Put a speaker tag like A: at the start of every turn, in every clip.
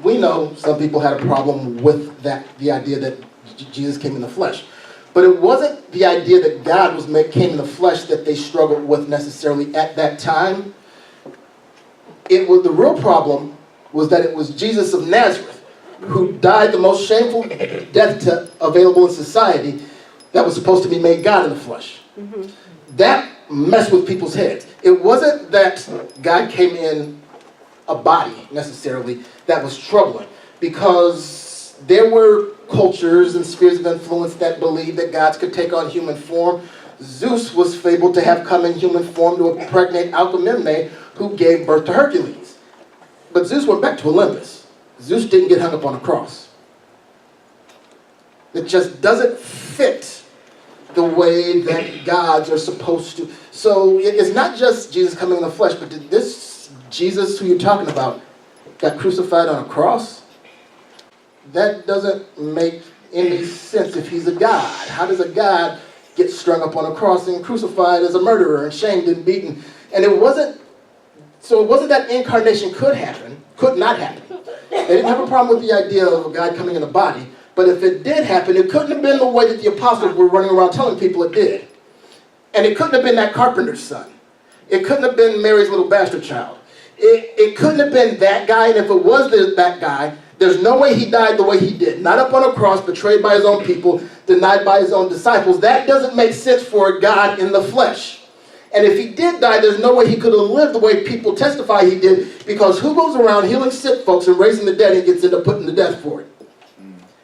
A: we know some people had a problem with the idea that Jesus came in the flesh. But it wasn't the idea that God came in the flesh that they struggled with necessarily at that time. The real problem was that it was Jesus of Nazareth who died the most shameful death available in society that was supposed to be made God in the flesh. Mm-hmm. That messed with people's heads. It wasn't that God came in a body necessarily that was troubling, because there were cultures and spheres of influence that believed that gods could take on human form. Zeus was fabled to have come in human form to impregnate Alcmene, who gave birth to Hercules. But Zeus went back to Olympus. Zeus didn't get hung up on a cross. It just doesn't fit the way that gods are supposed to. So it's not just Jesus coming in the flesh, but did this Jesus who you're talking about got crucified on a cross? That doesn't make any sense if he's a God. How does a God get strung up on a cross and crucified as a murderer and shamed and beaten? And it wasn't that incarnation could not happen. They didn't have a problem with the idea of a God coming in a body. But if it did happen, it couldn't have been the way that the apostles were running around telling people it did. And it couldn't have been that carpenter's son. It couldn't have been Mary's little bastard child. It couldn't have been that guy, and if it was that guy, there's no way he died the way he did. Not up on a cross, betrayed by his own people, denied by his own disciples. That doesn't make sense for a God in the flesh. And if he did die, there's no way he could have lived the way people testify he did, because who goes around healing sick folks and raising the dead and gets into putting to death for it?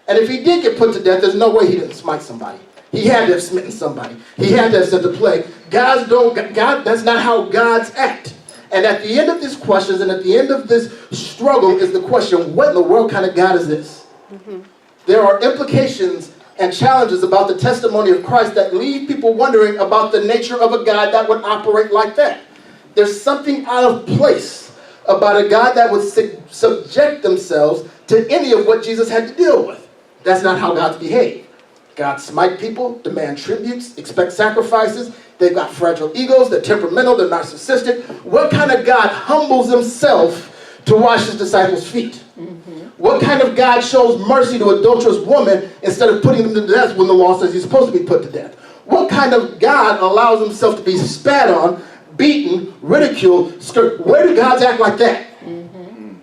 A: And if he did get put to death, there's no way he didn't smite somebody. He had to have smitten somebody. He had to have sent a plague. That's not how gods act. And at the end of these questions and at the end of this struggle is the question, what in the world kind of God is this? Mm-hmm. There are implications and challenges about the testimony of Christ that leave people wondering about the nature of a God that would operate like that. There's something out of place about a God that would subject themselves to any of what Jesus had to deal with. That's not how gods behave. Gods smite people, demand tributes, expect sacrifices. They've got fragile egos, they're temperamental, they're narcissistic. What kind of God humbles himself to wash his disciples' feet? Mm-hmm. What kind of God shows mercy to adulterous women instead of putting them to death when the law says he's supposed to be put to death? What kind of God allows himself to be spat on, beaten, ridiculed, scourged? Where do gods act like that? Mm-hmm.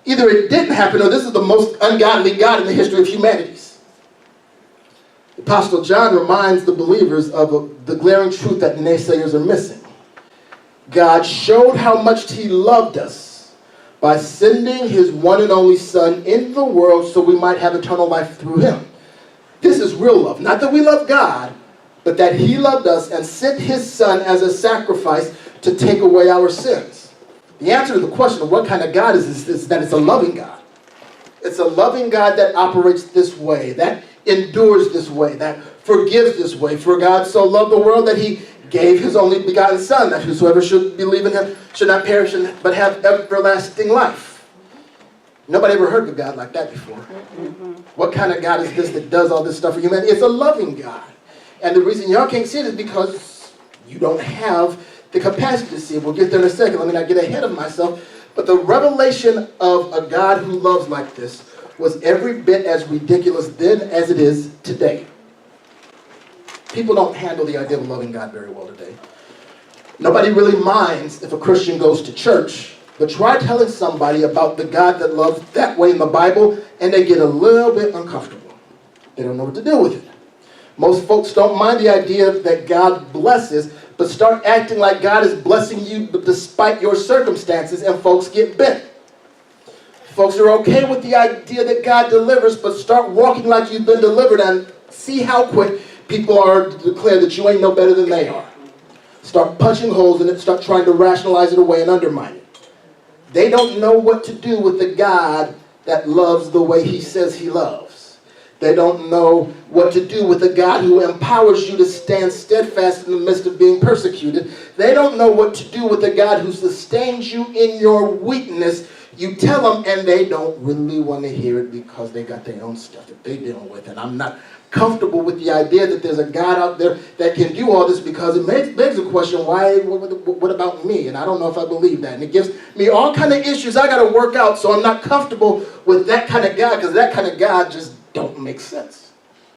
A: Either it didn't happen or this is the most ungodly God in the history of humanity. The Apostle John reminds the believers of the glaring truth that naysayers are missing. God showed how much he loved us by sending his one and only Son into the world so we might have eternal life through him. This is real love. Not that we love God, but that he loved us and sent his Son as a sacrifice to take away our sins. The answer to the question of what kind of God is this is that it's a loving God. It's a loving God that operates this way, that endures this way, that forgives this way. For God so loved the world that he gave his only begotten Son, that whosoever should believe in him should not perish but have everlasting life. Nobody ever heard of a God like that before. Mm-hmm. What kind of God is this that does all this stuff for humanity? It's a loving God. And the reason y'all can't see it is because you don't have the capacity to see it. We'll get there in a second. Let me not get ahead of myself. But the revelation of a God who loves like this was every bit as ridiculous then as it is today. People don't handle the idea of a loving God very well today. Nobody really minds if a Christian goes to church, but try telling somebody about the God that loves that way in the Bible, and they get a little bit uncomfortable. They don't know what to do with it. Most folks don't mind the idea that God blesses, but start acting like God is blessing you despite your circumstances, and folks get bent. Folks are okay with the idea that God delivers, but start walking like you've been delivered and see how quick people are to declare that you ain't no better than they are. Start punching holes in it, start trying to rationalize it away and undermine it. They don't know what to do with the God that loves the way he says he loves. They don't know what to do with the God who empowers you to stand steadfast in the midst of being persecuted. They don't know what to do with the God who sustains you in your weakness. You tell them and they don't really want to hear it because they got their own stuff that they're dealing with. And I'm not comfortable with the idea that there's a God out there that can do all this, because it begs the question, why, what about me? And I don't know if I believe that. And it gives me all kind of issues I got to work out, so I'm not comfortable with that kind of God, because that kind of God just don't make sense.